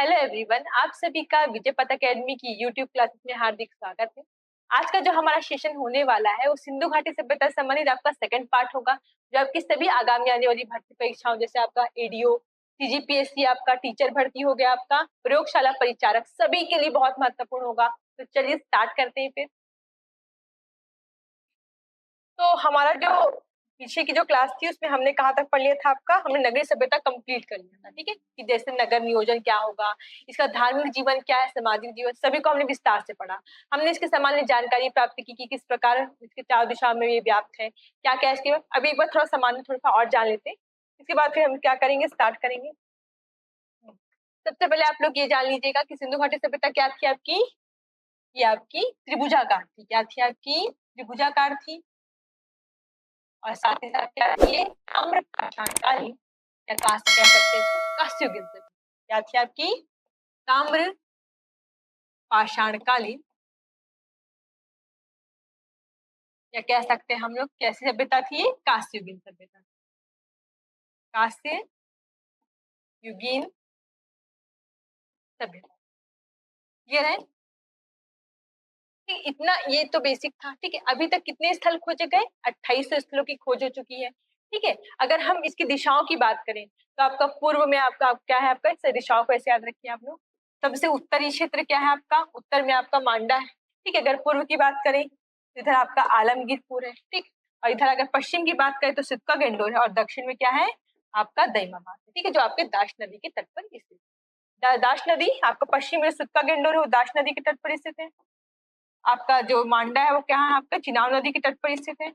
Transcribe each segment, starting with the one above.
Hello everyone, आप सभी का विजय पथ अकेडमी की यूट्यूब क्लासेस में हार्दिक स्वागत है। आज का जो हमारा सेशन होने वाला है वो सिंधु घाटी सभ्यता से संबंधित आपका सेकंड पार्ट होगा, जो आपकी सभी आगामी आने वाली भर्ती परीक्षाओं जैसे आपका एडीओ, सीजीपीएससी, आपका टीचर भर्ती हो गया, आपका प्रयोगशाला परिचारक, सभी के लिए बहुत महत्वपूर्ण होगा। तो चलिए स्टार्ट करते हैं फिर। तो हमारा जो पीछे की जो क्लास थी उसमें हमने कहाँ तक पढ़ लिया था आपका, हमने नगरीय सभ्यता कंप्लीट कर लिया था। ठीक है, कि जैसे नगर नियोजन क्या होगा, इसका धार्मिक जीवन क्या है, सामाजिक जीवन, सभी को हमने विस्तार से पढ़ा। हमने इसके सामान्य जानकारी प्राप्त की कि किस प्रकार इसके चार दिशा में ये व्याप्त है, क्या क्या इसके। अभी एक बार थोड़ा सामान्य थोड़ा सा और जान लेते हैं, इसके बाद फिर हम क्या करेंगे, स्टार्ट करेंगे। सबसे पहले आप लोग ये जान लीजिएगा कि सिंधु घाटी सभ्यता क्या थी आपकी, ये आपकी त्रिभुजाकार थी। क्या थी आपकी, त्रिभुजाकार थी। और साथ ही साथ क्या ये ताम्र पाषाणकालीन या कांस्य कह सकते हैं इसको, कांस्ययुगीन सभ्यता। क्या थी आपकी, ताम्र पाषाणकालीन या कह सकते हैं हम लोग कैसी सभ्यता थी, कांस्ययुगीन सभ्यता। कांस्ययुगीन सभ्यता ये रहे। इतना ये तो बेसिक था। ठीक है, अभी तक कितने स्थल खोजे गए, 2800 स्थलों की खोज हो चुकी है। ठीक है, अगर हम इसकी दिशाओं की बात करें तो आपका पूर्व में आपका क्या है, आपका इस दिशाओं को ऐसे याद रखिए आप लोग। सबसे उत्तरी क्षेत्र क्या है आपका, उत्तर में आपका मांडा है। ठीक है, अगर पूर्व की बात करें तो इधर आपका आलमगीरपुर है। ठीक, और इधर अगर पश्चिम की बात करें तो सिक्का गेंडोर है, और दक्षिण में क्या है आपका दईमाबाद है। ठीक है, जो आपके दाश नदी के तट पर स्थित। दाश नदी आपका पश्चिम में सिक्का गेंडोर है, वो दाश नदी के तट पर स्थित है। आपका जो मांडा है वो क्या है आपका चिनाब नदी के तट पर स्थित है।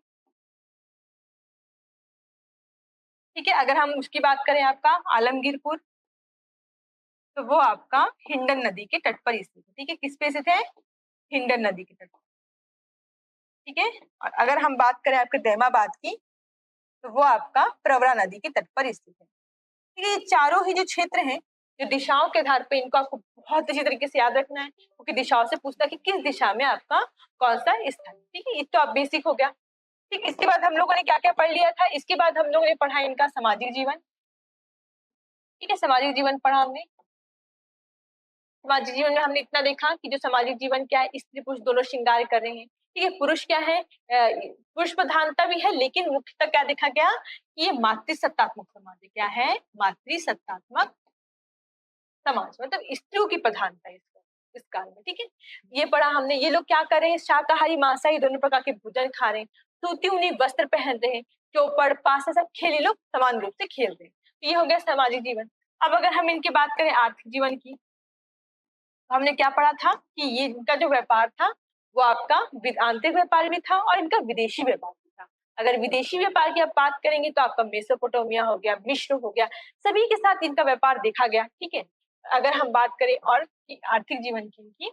ठीक है, अगर हम उसकी बात करें आपका आलमगीरपुर, तो वो आपका हिंडन नदी के तट पर स्थित है। ठीक है, किस पे स्थित है, हिंडन नदी के तट पर। ठीक है, और अगर हम बात करें आपके दैमाबाद की, तो वो आपका प्रवरा नदी के तट पर स्थित है। ठीक है, ये चारों ही जो क्षेत्र हैं, जो दिशाओं के आधार पे इनको आपको बहुत अच्छी तरीके से याद रखना है, क्योंकि दिशाओं से पूछता है कि किस दिशा में आपका कौन सा स्थल। ठीक है, ये तो आप बेसिक हो गया। ठीक, इसके बाद हम लोगों ने क्या क्या पढ़ लिया था, इसके बाद हम लोगों ने पढ़ा इनका सामाजिक जीवन। ठीक है, सामाजिक जीवन पढ़ा हमने। सामाजिक जीवन में हमने इतना देखा कि जो सामाजिक जीवन क्या है, स्त्री पुरुष दोनों श्रृंगार कर रहे हैं। ठीक है, पुरुष क्या है, पुरुष प्रधानता भी है, लेकिन मुख्यतः क्या देखा गया कि ये मातृसत्तात्मक समाज है। क्या है, मातृसत्तात्मक समाज, मतलब स्त्रियों की प्रधानता है इस काल में। ठीक है, ये पढ़ा हमने। ये लोग क्या कर रहे हैं, शाकाहारी मांसाहारी दोनों प्रकार के भोजन खा रहे हैं, सूती ऊनी वस्त्र पहन रहे हैं, चौपड़ पास सब खेल ये लोग समान रूप से खेल रहे हैं। तो ये हो गया सामाजिक जीवन। अब अगर हम इनकी बात करें आर्थिक जीवन की, तो हमने क्या पढ़ा था कि ये इनका जो व्यापार था वो आपका आंतरिक व्यापार भी था और इनका विदेशी व्यापार भी था। अगर विदेशी व्यापार की आप बात करेंगे तो आपका मेसोपोटामिया हो गया, मिस्र हो गया, सभी के साथ इनका व्यापार देखा गया। ठीक है, अगर हम बात करें और आर्थिक जीवन की इनकी,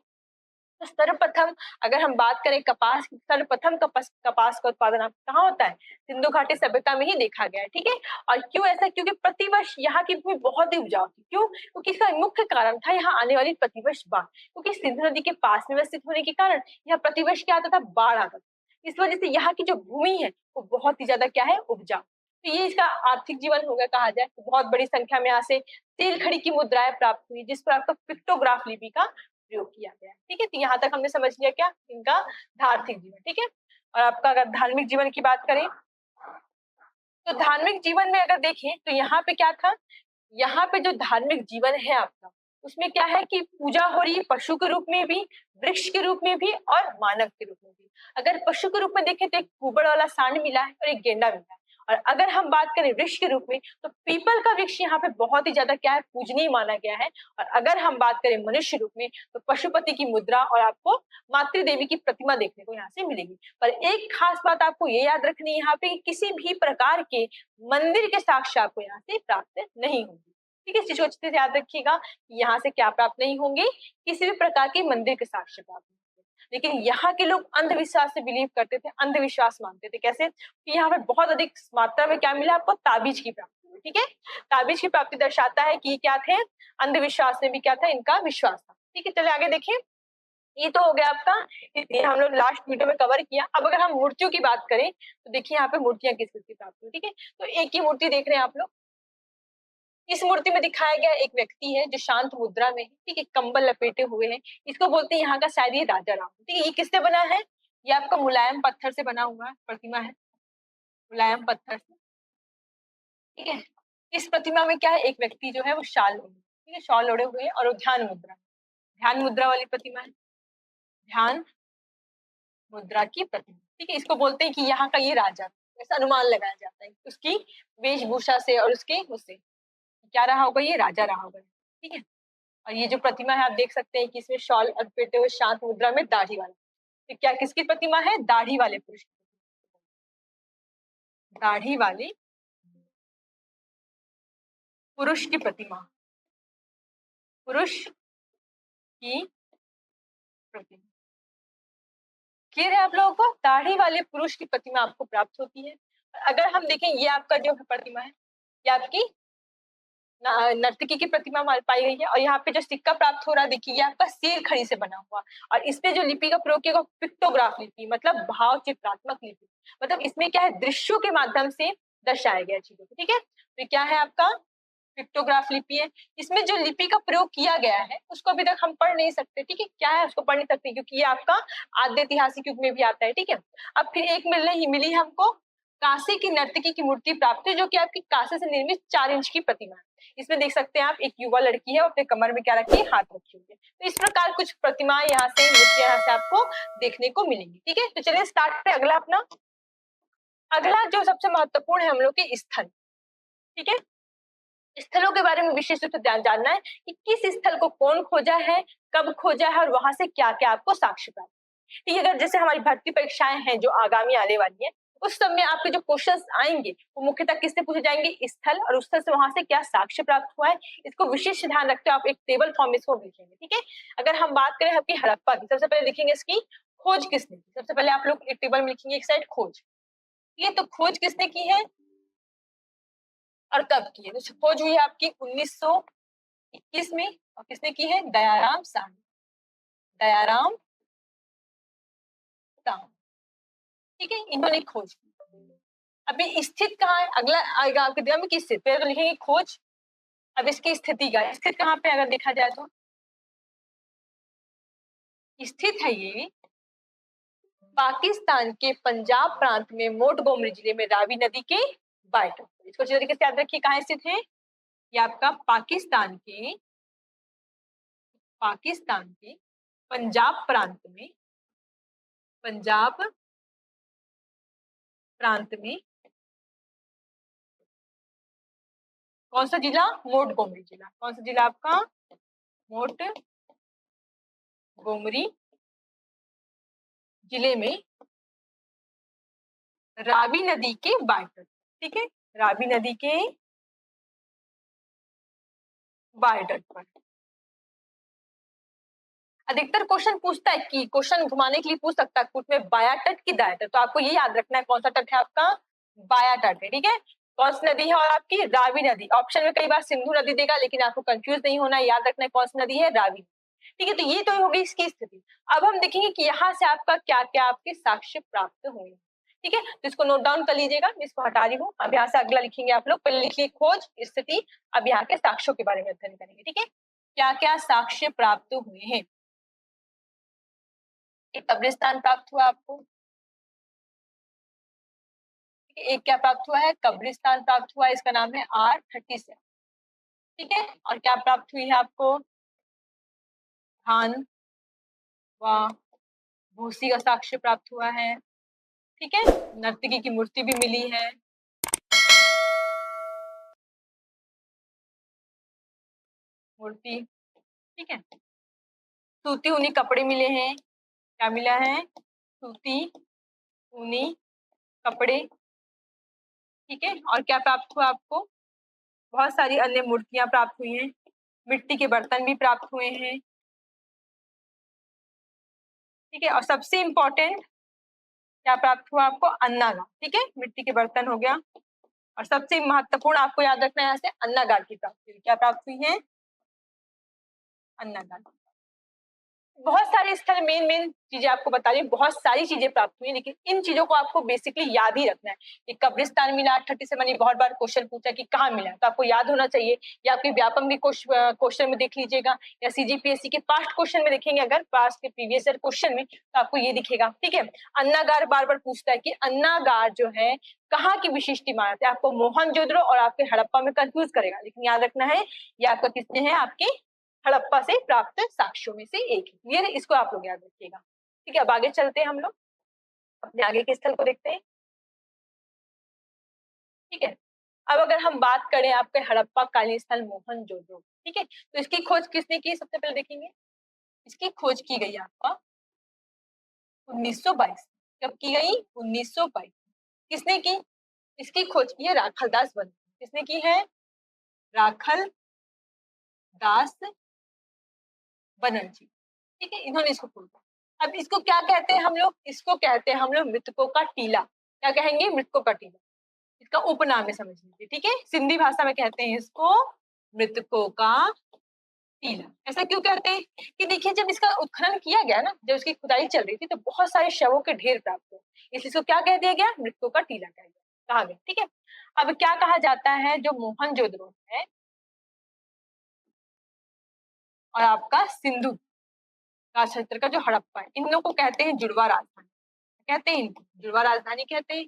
तो सर्वप्रथम अगर हम बात करें कपास की, सर्वप्रथम कपास का उत्पादन आप कहाँ होता है, सिंधु घाटी सभ्यता में ही देखा गया है। ठीक है, और क्यों ऐसा, क्योंकि प्रतिवर्ष यहाँ की भूमि बहुत ही उपजाऊ थी। क्यों, क्योंकि इसका मुख्य कारण था यहाँ आने वाली प्रतिवर्ष बाढ़, क्योंकि सिंधु नदी के पास में स्थित होने के कारण यहाँ प्रतिवर्ष क्या आता था, बाढ़ आता था। इस वजह से यहाँ की जो भूमि है वो बहुत ही ज्यादा क्या है, उपजाऊ। तो ये इसका आर्थिक जीवन हो गया कहा जाए। तो बहुत बड़ी संख्या में यहाँ से तेल खड़ी की मुद्राएं प्राप्त हुई, जिस पर आपका पिक्टोग्राफ लिपि का प्रयोग किया गया है। ठीक है, तो यहाँ तक हमने समझ लिया क्या इनका आर्थिक जीवन। ठीक है, और आपका अगर धार्मिक जीवन की बात करें, तो धार्मिक जीवन में अगर देखें तो यहाँ पे क्या था, यहाँ पे जो धार्मिक जीवन है आपका, उसमें क्या है कि पूजा हो रही है पशु के रूप में भी, वृक्ष के रूप में भी और मानव के रूप में भी। अगर पशु के रूप में देखें तो एक कुबड़ वाला सांड मिला है और एक गेंडा मिला है। और अगर हम बात करें वृक्ष के रूप में, तो पीपल का वृक्ष यहाँ पे बहुत ही ज्यादा क्या है, पूजनीय माना गया है। और अगर हम बात करें मनुष्य रूप में, तो पशुपति की मुद्रा और आपको मातृ देवी की प्रतिमा देखने को यहाँ से मिलेगी। पर एक खास बात आपको ये याद रखनी है यहाँ पे, किसी भी प्रकार के मंदिर के साक्ष्य आपको यहाँ से प्राप्त नहीं होंगे। ठीक है, इस चीज को अच्छे से याद रखिएगा कि यहाँ से क्या प्राप्त नहीं होंगे, किसी भी प्रकार के मंदिर के साक्ष्य प्राप्त नहीं होंगे। लेकिन यहाँ के लोग अंधविश्वास से बिलीव करते थे, अंधविश्वास मानते थे। कैसे, कि यहाँ पे बहुत अधिक मात्रा में क्या मिला आपको, ताबीज की प्राप्ति हुई। ठीक है, ताबीज की प्राप्ति दर्शाता है कि क्या थे, अंधविश्वास में भी क्या था, इनका विश्वास था। ठीक है, चलिए आगे देखिए। ये तो हो गया आपका, ये हम लोग लास्ट वीडियो में कवर किया। अब अगर हम मूर्तियों की बात करें तो देखिए यहाँ पे मूर्तियां किस किस की प्राप्त हुई। ठीक है, तो एक ही मूर्ति देख रहे हैं आप लोग, इस मूर्ति में दिखाया गया एक व्यक्ति है जो शांत मुद्रा में है, ठीक है, कंबल लपेटे हुए हैं। इसको बोलते हैं यहाँ का शायद ये राजा राम, ठीक है। ये किससे बना है? ये आपका मुलायम पत्थर से बना हुआ प्रतिमा है, मुलायम पत्थर से, ठीक है। इस प्रतिमा में क्या है, एक व्यक्ति जो है वो शाल ओढ़े, ठीक है, शॉल ओढ़े हुए हैं और वो ध्यान मुद्रा वाली प्रतिमा है, ध्यान मुद्रा की प्रतिमा, ठीक है। इसको बोलते हैं कि यहाँ का ये राजा, ऐसा अनुमान लगाया जाता है उसकी वेशभूषा से और उसके उससे, क्या रहा होगा, ये राजा रहा होगा, ठीक है। और ये जो प्रतिमा है आप देख सकते हैं कि इसमें शॉल लपेटे हुए शांत मुद्रा में दाढ़ी वाला, तो क्या किसकी प्रतिमा है? दाढ़ी वाले पुरुष की, दाढ़ी वाले पुरुष की प्रतिमा, पुरुष की प्रतिमा। क्लियर है आप लोगों को? दाढ़ी वाले पुरुष की प्रतिमा आपको प्राप्त होती है। अगर हम देखें ये आपका जो प्रतिमा है, ये आपकी नर्तकी की प्रतिमा पाई गई है। और यहाँ पे जो सिक्का प्राप्त हो रहा है, देखिए ये आपका शेर खड़ी से बना हुआ, और इसपे जो लिपि का प्रयोग किया, पिक्टोग्राफ लिपि, मतलब भाव चित्रात्मक लिपि, मतलब इसमें क्या है, दृश्यों के माध्यम से दर्शाया गया चीजों को, ठीक है। तो क्या है आपका पिक्टोग्राफ लिपि है। इसमें जो लिपि का प्रयोग किया गया है उसको अभी तक हम पढ़ नहीं सकते, ठीक है। क्या है, उसको पढ़ नहीं सकते क्योंकि ये आपका आद्य ऐतिहासिक युग में भी आता है, ठीक है। अब फिर एक मिली हमको कांसे की नर्तकी की मूर्ति प्राप्त है, जो कि आपकी कांसे से निर्मित 4 इंच की प्रतिमा है। इसमें देख सकते हैं आप, एक युवा लड़की है, अपने कमर में क्या रखी है, हाथ रखी हुई है। तो इस प्रकार कुछ प्रतिमाएं यहाँ से, मूर्तियां यहाँ से आपको देखने को मिलेंगी, ठीक है। तो चलिए स्टार्ट करें अगला अपना। अगला जो सबसे महत्वपूर्ण है हम लोग के स्थल, ठीक है। स्थलों के बारे में विशेष रूप से जानना है कि किस स्थल को कौन खोजा है, कब खोजा है, और वहां से क्या क्या आपको साक्ष्य प्राप्त, ठीक है। अगर जैसे हमारी भर्ती परीक्षाएं हैं जो आगामी आने वाली है, उस समय आपके जो क्वेश्चंस आएंगे वो मुख्यतः किससे पूछे जाएंगे, स्थल, और उस स्थल से वहां से क्या साक्ष्य प्राप्त हुआ है, इसको विशेष ध्यान रखते हुए आप एक टेबल फॉर्म में इसको लिखेंगे, ठीक है। अगर हम बात करें आपकी हड़प्पा की, सबसे पहले लिखेंगे इसकी खोज किसने की। सबसे पहले आप लोग एक टेबल में लिखेंगे एक साइड खोज, ये तो खोज किसने की है और कब की है। तो खोज हुई है आपकी 1921 में, और किसने की है, दयाराम साहनी, दयाराम साहनी, ठीक है, इन्होंने खोज की। अभी स्थित कहाँ है, अगला आएगा आपके दिमाग में, किस स्थित पे, तो लिखेंगे खोज। अब इसकी स्थिति का स्थित कहाँ पे अगर देखा जाए तो स्थित है ये पाकिस्तान के पंजाब प्रांत में मोंटगोमरी जिले में रावी नदी के बाएं तट पर। इसको अच्छी तरीके से याद रखिए, कहाँ स्थित है ये आपका पाकिस्तान के पंजाब प्रांत में कौन सा जिला, मोंटगोमरी जिला। कौन सा जिला आपका, मोंटगोमरी जिले में रावी नदी के बाएं तट, ठीक है, रावी नदी के बाएं तट पर। अधिकतर क्वेश्चन पूछता है कि क्वेश्चन घुमाने के लिए पूछ सकता है कुछ में बाया तट की दाया तट, तो आपको ये याद रखना है कौन सा तट है आपका, बाया तट है, ठीक है। कौन सी नदी है, और आपकी रावी नदी। ऑप्शन में कई बार सिंधु नदी देगा, लेकिन आपको कंफ्यूज नहीं होना है, याद रखना है कौन सी नदी है, रावी, ठीक है। तो ये तो होगी इसकी स्थिति। अब हम देखेंगे कि यहाँ से आपका क्या क्या आपके साक्ष्य प्राप्त हुए, ठीक है। तो इसको नोट डाउन कर लीजिएगा, इसको हटा रही हूँ। अब यहाँ से अगला लिखेंगे आप लोग, पहले लिखिए खोज, स्थिति, अब यहाँ के साक्ष्यों के बारे में अध्ययन करेंगे, ठीक है। क्या क्या साक्ष्य प्राप्त हुए हैं। एक कब्रिस्तान प्राप्त हुआ आपको, एक क्या प्राप्त हुआ है, कब्रिस्तान प्राप्त हुआ, इसका नाम है R37, ठीक है। और क्या प्राप्त हुई है आपको, धान व भूसी का साक्ष्य प्राप्त हुआ है, ठीक है। नर्तकी की मूर्ति भी मिली है, मूर्ति, ठीक है। सूती ऊनी कपड़े मिले हैं, क्या मिला है, सूती ऊनी कपड़े, ठीक है। और क्या प्राप्त हुआ आपको, बहुत सारी अन्य मूर्तियां प्राप्त हुई हैं, मिट्टी के बर्तन भी प्राप्त हुए हैं, ठीक है। और सबसे इम्पोर्टेंट क्या प्राप्त हुआ आपको, अन्नागार, ठीक है, मिट्टी के बर्तन हो गया। और सबसे महत्वपूर्ण आपको याद रखना है यहाँ से, अन्नागार की प्राप्ति हुई। क्या प्राप्त हुई है, अन्नागार। बहुत सारे स्थल मेन मेन चीजें आपको बता रही हूँ, बहुत सारी चीजें प्राप्त हुई, लेकिन इन चीजों को आपको बेसिकली याद ही रखना है। ये कब्रिस्तान मिला 37 ने बहुत बार क्वेश्चन पूछा कि कहाँ मिला, तो आपको याद होना चाहिए। या आपके व्यापम के क्वेश्चन में देख लीजिएगा, या सीजीपीएससी के पास्ट क्वेश्चन में देखेंगे, अगर पास्ट के प्रीवियस ईयर क्वेश्चन में, तो आपको ये दिखेगा। ठीक है, अन्नागार बार बार पूछता है कि अन्नागार जो है कहाँ की विशिष्ट इमारत है। आपको मोहनजोदड़ो और आपके हड़प्पा में कंफ्यूज करेगा, लेकिन याद रखना है ये आपका किसने है, आपके हड़प्पा से प्राप्त साक्ष्यों में से एक है। क्लियर है, इसको आप लोग याद रखिएगा। ठीक है, अब आगे चलते हैं, हम लोग अपने आगे के स्थल को देखते हैं। ठीक है, अब अगर हम बात करें आपके हड़प्पा कालीन स्थल मोहनजोदड़ो, ठीक है, तो इसकी खोज किसने की, सबसे पहले देखेंगे। इसकी खोज की गई आपका 1922। कब की गई, 1922। किसने की, इसकी खोज की है राखलदास बनर्जी। किसने की है, राखल दास बनर्जी। ठीक है, इन्होंने इसको खोजा। अब इसको क्या कहते हैं हम लोग, इसको कहते हैं हम लोग मृतकों का टीला। क्या कहेंगे, मृतकों का टीला, इसका उपनाम है, समझ लीजिए। ठीक है, सिंधी भाषा में कहते हैं इसको मृतकों का टीला। ऐसा क्यों कहते हैं कि देखिए, जब इसका उत्खनन किया गया ना, जब इसकी खुदाई चल रही थी, तो बहुत सारे शवों के ढेर प्राप्त हुए, इसलिए इसको क्या कह दिया गया, मृतकों का टीला कहा गया। ठीक है, अब क्या कहा जाता है, जो मोहनजोदड़ो है और आपका सिंधु का क्षेत्र का जो हड़प्पा है, इन लोगों को कहते हैं जुड़वा राजधानी। कहते हैं इनको जुड़वा राजधानी कहते हैं।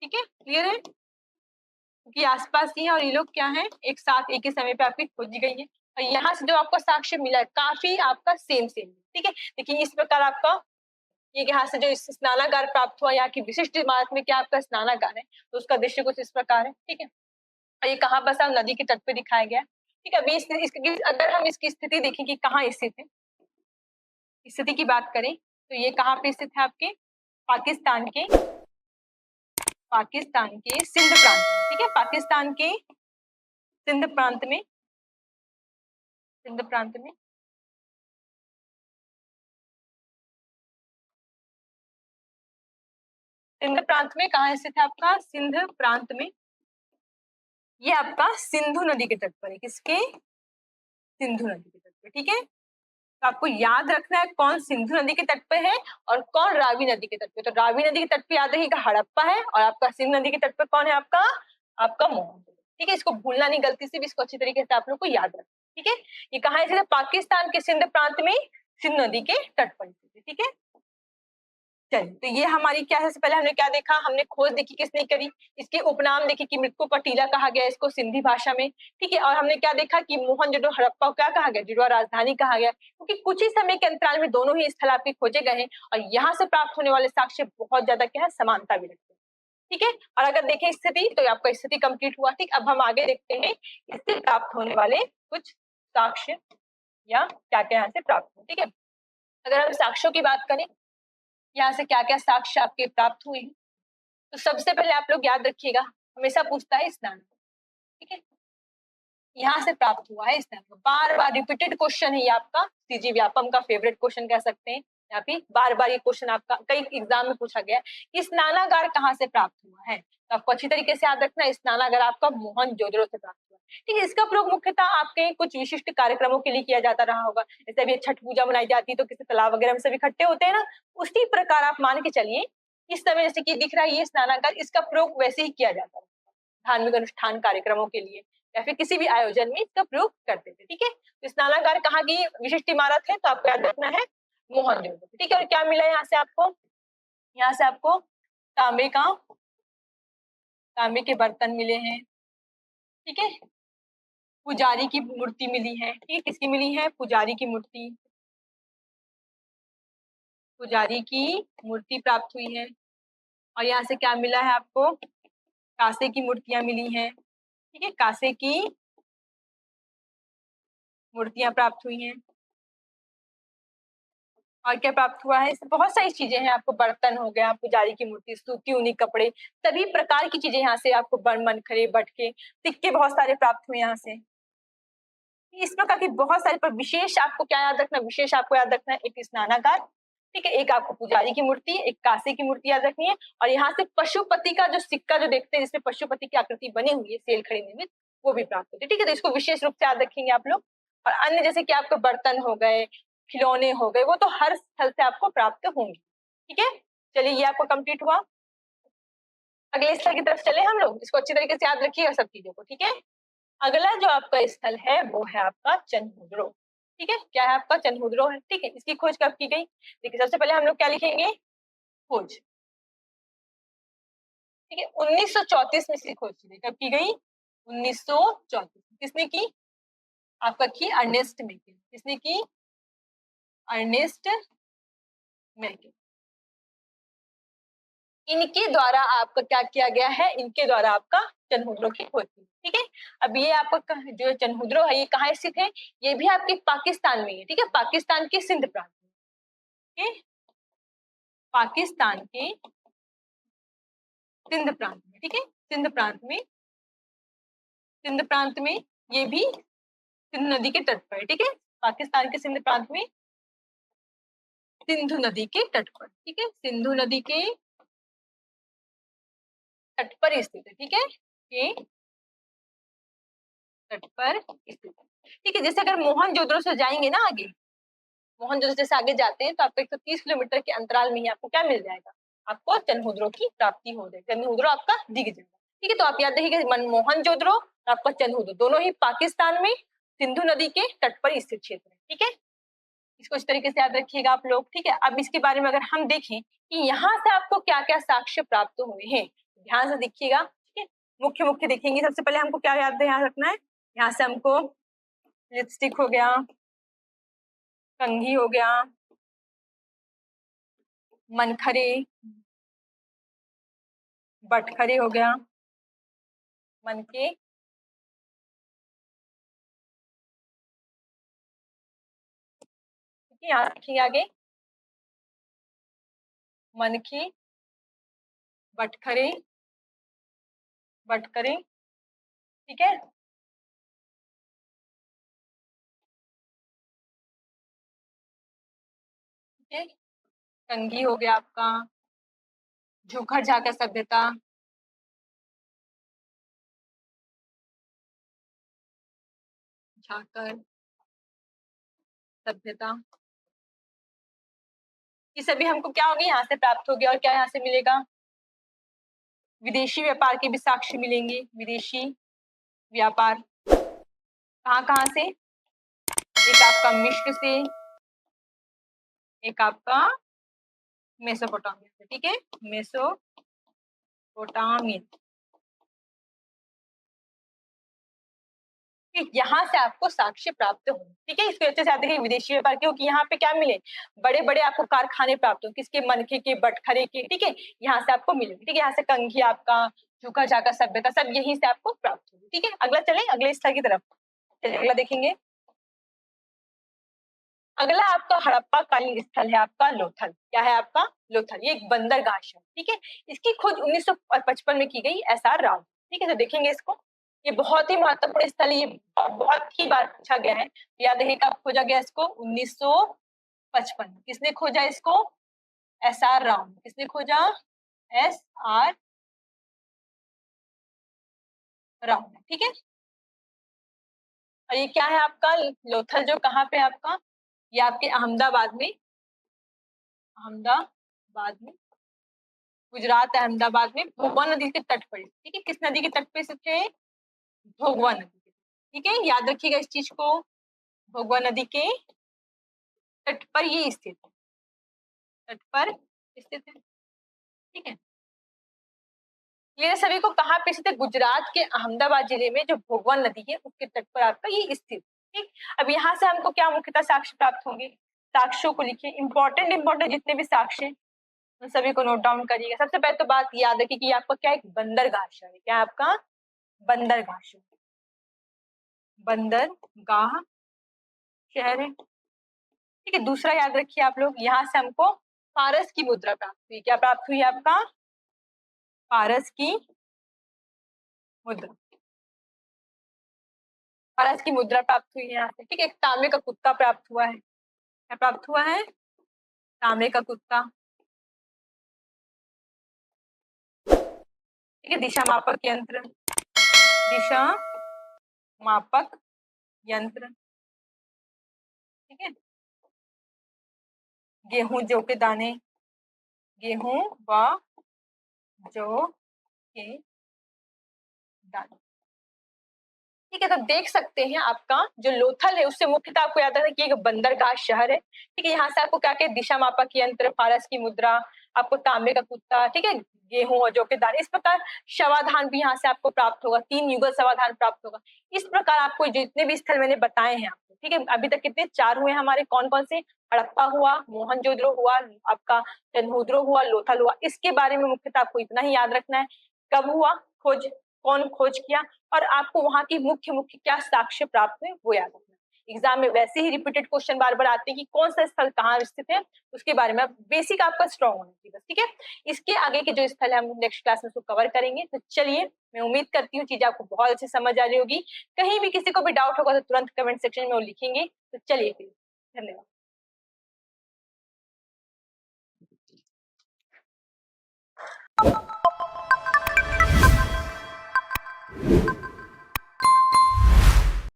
ठीक है, क्लियर है, क्योंकि आसपास ही है और ये लोग क्या है, एक साथ एक ही समय पे आपकी खोजी गई है। और यहाँ से जो आपको साक्ष्य मिला है काफी आपका सेम। ठीक है, देखिए इस प्रकार आपका ये यहाँ से जो स्नानागार प्राप्त हुआ, यहाँ की विशिष्ट इमारत में क्या आपका स्नानागार है, तो उसका दृश्य कुछ इस प्रकार है। ठीक है, और ये कहाँ बसा, नदी के तट पे दिखाया गया। ठीक है, अभी अगर हम इसकी स्थिति देखें कि कहाँ स्थित है, स्थिति की बात करें, तो ये कहाँ पे स्थित है, आपके पाकिस्तान के सिंध प्रांत में। ठीक है, पाकिस्तान के सिंध प्रांत में, सिंध प्रांत में सिंध प्रांत में कहाँ स्थित है आपका, सिंध प्रांत में। ये आपका सिंधु नदी के तट पर है, किसके, सिंधु नदी के तट पर। ठीक है, तो आपको याद रखना है कौन सिंधु नदी के तट पे है और कौन रावी नदी के तट पे। तो रावी नदी के तट पे याद रखिएगा हड़प्पा है, और आपका सिंधु नदी के तट पे कौन है, आपका आपका मोहनजोदड़ो। ठीक है, इसको भूलना नहीं, गलती से भी इसको अच्छी तरीके से आप लोग को याद रखना। ठीक है, ये कहाँ है, पाकिस्तान के सिंध प्रांत में, सिंधु नदी के तट पर। ठीक है, चलिए, तो ये हमारी क्या है, सबसे पहले हमने क्या देखा, हमने खोज देखी किसने करी, इसके उपनाम देखे कि मृतकों का टीला कहा गया इसको सिंधी भाषा में। ठीक है, और हमने क्या देखा कि मोहनजोदड़ो हड़प्पा को क्या कहा गया, जुड़वा राजधानी कहा गया, क्योंकि कुछ ही समय के अंतराल में दोनों ही स्थल आपके खोजे गए हैं, और यहाँ से प्राप्त होने वाले साक्ष्य बहुत ज्यादा क्या है, समानता भी रखते हैं। ठीक है, और अगर देखें स्थिति, तो आपका स्थिति कंप्लीट हुआ। ठीक, अब हम आगे देखते हैं इससे प्राप्त होने वाले कुछ साक्ष्य या क्या क्या यहाँ से प्राप्त हो। ठीक है, अगर हम साक्ष्यों की बात करें, यहाँ से क्या क्या साक्ष्य आपके प्राप्त हुए हैं, तो सबसे पहले आप लोग याद रखिएगा, हमेशा पूछता है स्नान। ठीक है, यहाँ से प्राप्त हुआ है स्नान, बार बार रिपीटेड क्वेश्चन है ये आपका, सीजी व्यापम का फेवरेट क्वेश्चन कह सकते हैं। यहाँ पे बार बार ये क्वेश्चन आपका कई एग्जाम में पूछा गया कि स्नानागार कहाँ से प्राप्त हुआ है, तो आपको अच्छी तरीके से याद रखना है, स्नानागार आपका मोहनजोदड़ो से प्राप्त हुआ। ठीक है, इसका प्रयोग मुख्यतः आपके कुछ विशिष्ट कार्यक्रमों के लिए किया जाता रहा होगा, जैसे अभी छठ पूजा मनाई जाती है तो किसी तालाब वगैरह में सब इकट्ठे होते हैं ना, उसी प्रकार आप मान के चलिए, इस समय जैसे कि दिख रहा है ये स्नानागार, इसका प्रयोग वैसे ही किया जाता है धार्मिक अनुष्ठान कार्यक्रमों के लिए, या फिर किसी भी आयोजन में इसका प्रयोग करते थे। ठीक है, तो स्नानागार कहाँ की विशिष्ट इमारत है, तो आपको याद रखना है मोहनजोदड़ो। ठीक है, और क्या मिला यहाँ से आपको, यहाँ से आपको तांबे के बर्तन मिले हैं। ठीक है, पुजारी की मूर्ति मिली है। ठीक है, किसकी मिली है, पुजारी की मूर्ति, पुजारी की मूर्ति प्राप्त हुई है। और यहाँ से क्या मिला है आपको, कांसे की मूर्तियां मिली हैं। ठीक है, कांसे की मूर्तियां प्राप्त हुई हैं। और क्या प्राप्त हुआ है, बहुत सारी चीजें हैं, आपको बर्तन हो गया, पुजारी की मूर्ति, सूती ऊनी कपड़े, सभी प्रकार की चीजें यहाँ से आपको मनखरे, बटके, सिक्के बहुत सारे प्राप्त हुए यहाँ से। इस प्रकार की बहुत सारे, पर विशेष आपको क्या याद रखना, विशेष आपको याद रखना है एक स्नानागार। ठीक है, एक आपको पुजारी की मूर्ति, एक कांसे की मूर्ति याद रखनी है, और यहाँ से पशुपति का जो सिक्का जो देखते हैं जिसमें पशुपति की आकृति बनी हुई है सेल खड़ी निर्मित, वो भी प्राप्त होती है। ठीक है, तो इसको विशेष रूप से याद रखेंगे आप लोग। और अन्य जैसे कि आपके बर्तन हो गए, खिलौने हो गए, वो तो हर स्थल से आपको प्राप्त होंगे। ठीक है, चलिए ये आपको कंप्लीट हुआ। अगले स्थल की तरफ चले हम लोग, इसको अच्छी तरीके से याद रखिएगा सब चीजों को। ठीक है, अगला जो आपका स्थल है वो है आपका चनहुद्रो। ठीक है, क्या है आपका चनहुद्रो है। ठीक है, इसकी खोज कब की गई, देखिए सबसे पहले हम लोग क्या लिखेंगे, खोज। ठीक है, 1934 में इसकी खोज की गई। कब की गई, 1934। किसने की, आपका की अर्नेस्ट मेकिन। किसने की, अर्नेस्ट मेकिन। इनके द्वारा आपका क्या किया गया है, इनके द्वारा आपका चनहुद्रो की खोज की। ठीक है, अब ये आपका जो चनहुद्रो है ये कहाँ स्थित है, ये भी आपके पाकिस्तान में है। ठीक है, पाकिस्तान के सिंध प्रांत में। ठीक, पाकिस्तान के सिंध प्रांत में। ठीक है, सिंध प्रांत में, सिंध प्रांत में ये भी सिंधु नदी के तट पर है। ठीक है, पाकिस्तान के सिंध प्रांत में सिंधु नदी के तट पर। ठीक है, सिंधु नदी के तट पर स्थित है। ठीक है, ये तट पर स्थित है। ठीक है, जैसे अगर मोहनजोदड़ो से जाएंगे ना आगे, मोहनजोदड़ो जैसे आगे जाते हैं तो आपको 130 किलोमीटर के अंतराल में ही आपको क्या मिल जाएगा, आपको चनहुद्रो की प्राप्ति हो जाएगी, चनहुद्रो आपका दिख जाएगा। ठीक है, तो आप याद रखिएगा मोहनजोदड़ो और आपका चनहुद्रो दोनों ही पाकिस्तान में सिंधु नदी के तट पर स्थित क्षेत्र है। ठीक है, इसको इस तरीके से याद रखिएगा आप लोग। ठीक है, अब इसके बारे में अगर हम देखें कि यहाँ से आपको क्या क्या साक्ष्य प्राप्त हुए हैं, ध्यान से देखिएगा। ठीक है, मुख्य मुख्य देखेंगे। सबसे पहले हमको क्या ध्यान रखना है, यहाँ से हमको लिपस्टिक हो गया, कंघी हो गया, मनखरे, बटखरे हो गया, मनके, यहाँ रखिए आगे, मनके, बटखरे, बटकरे। ठीक है, ठीक है, कंघी हो गया आपका, झूखर झाकर सभ्यता, झाकर सभ्यता, ये सभी हमको क्या होगी, यहाँ से प्राप्त हो गया। और क्या यहाँ से मिलेगा, विदेशी व्यापार के भी साक्ष्य मिलेंगे। विदेशी व्यापार कहाँ कहाँ से, एक आपका मिस्र से, एक आपका मेसोपोटामिया से। ठीक है, मेसोपोटामिया, यहाँ से आपको साक्ष्य प्राप्त हो। ठीक है, इसको अच्छे से याद रखिए, विदेशी व्यापार, क्योंकि यहाँ पे क्या मिले, बड़े बड़े आपको कारखाने प्राप्त हो, किसके, मनखे के, बटखरे के। ठीक है, यहाँ से आपको मिलेंगे। ठीक है, यहाँ से कंघी आपका, झुका झाका सभ्यता, सब यहीं से आपको प्राप्त होगी। ठीक है, अगला चले अगले स्थल की तरफ, चलिए अगला देखेंगे। अगला आपका हड़प्पा कालीन स्थल है आपका लोथल। क्या है आपका, लोथल, ये एक बंदरगाह है। ठीक है, इसकी खोज 1955 में की गई SR राव। ठीक है, तो देखेंगे इसको, ये बहुत ही महत्वपूर्ण स्थल है, ये बहुत ही बार पूछा गया है। याद रखिए कब खोजा गया इसको, 1955। किसने खोजा इसको, SR राव। किसने खोजा, SR राव। ठीक है, और ये क्या है आपका लोथल, जो कहाँ पे आपका, ये आपके अहमदाबाद में, अहमदाबाद में, गुजरात अहमदाबाद में भोगवा नदी के तट पर। ठीक है, किस नदी के तट पे स्थित है, भोगवा नदी के। ठीक है, याद रखिएगा इस चीज को, भोगवा नदी के तट पर ये स्थित है, तट पर स्थित है। ठीक है, ये सभी को कहाँ पे स्थित है, गुजरात के अहमदाबाद जिले में जो भोगवा नदी है उसके तट पर आपका ये स्थित। ठीक, अब यहाँ से हमको क्या मुख्यतः साक्ष्य प्राप्त होंगे, साक्ष्यों को लिखिए, इंपॉर्टेंट जितने भी साक्ष्य हैं उन सभी को नोट डाउन करिएगा। सबसे पहले तो बात याद रखिए कि आपका क्या एक बंदरगाह शहर है। क्या है आपका, बंदरगाह शहर, बंदरगाह शहर है। ठीक है, दूसरा याद रखिए आप लोग, यहाँ से हमको पारस की मुद्रा प्राप्त हुई। क्या प्राप्त हुई आपका, पारस की मुद्रा, पारस की मुद्रा प्राप्त हुई है यहाँ से। ठीक है, एक तांबे का कुत्ता प्राप्त हुआ है। क्या प्राप्त हुआ है, तांबे का कुत्ता। ठीक है, दिशा मापक यंत्र, दिशा मापक यंत्र। ठीक है, गेहूं जौ के दाने, गेहूं व जौ के दाने। ठीक है, तो देख सकते हैं आपका जो लोथल है उससे मुख्यतः आपको याद रखना कि एक बंदरगाह शहर है। ठीक है, यहाँ से आपको क्या क्या दिशा मापक यंत्र, फारस की मुद्रा, आपको तांबे का कुत्ता, ठीक है, गेहूं और जौ के दाने, इस प्रकार शवाधान भी यहाँ से आपको प्राप्त होगा, 3 युगल शवाधान प्राप्त होगा। इस प्रकार आपको जितने भी स्थल मैंने बताए हैं आपको, ठीक है, अभी तक कितने 4 हुए हमारे, कौन कौन से? हड़प्पा हुआ, मोहनजोदड़ो हुआ, आपका तनहुद्रो हुआ, लोथल हुआ। इसके बारे में मुख्यतः आपको इतना ही याद रखना है, कब हुआ खोज, कौन खोज किया, और आपको वहां की मुख्य मुख्य क्या साक्ष्य प्राप्त हुए वो याद रखना। एग्जाम में वैसे ही रिपीटेड क्वेश्चन बार बार आते हैं कि कौन सा स्थल कहाँ स्थित है, उसके बारे में बेसिक आपका स्ट्रॉन्ग होना चाहिए बस। ठीक है, इसके आगे के जो स्थल है हम नेक्स्ट क्लास में उसको कवर करेंगे। तो चलिए, मैं उम्मीद करती हूँ चीजें आपको बहुत अच्छे समझ आ रही होगी। कहीं भी किसी को भी डाउट होगा तो तुरंत कमेंट सेक्शन में वो लिखेंगे। तो चलिए फिर, धन्यवाद।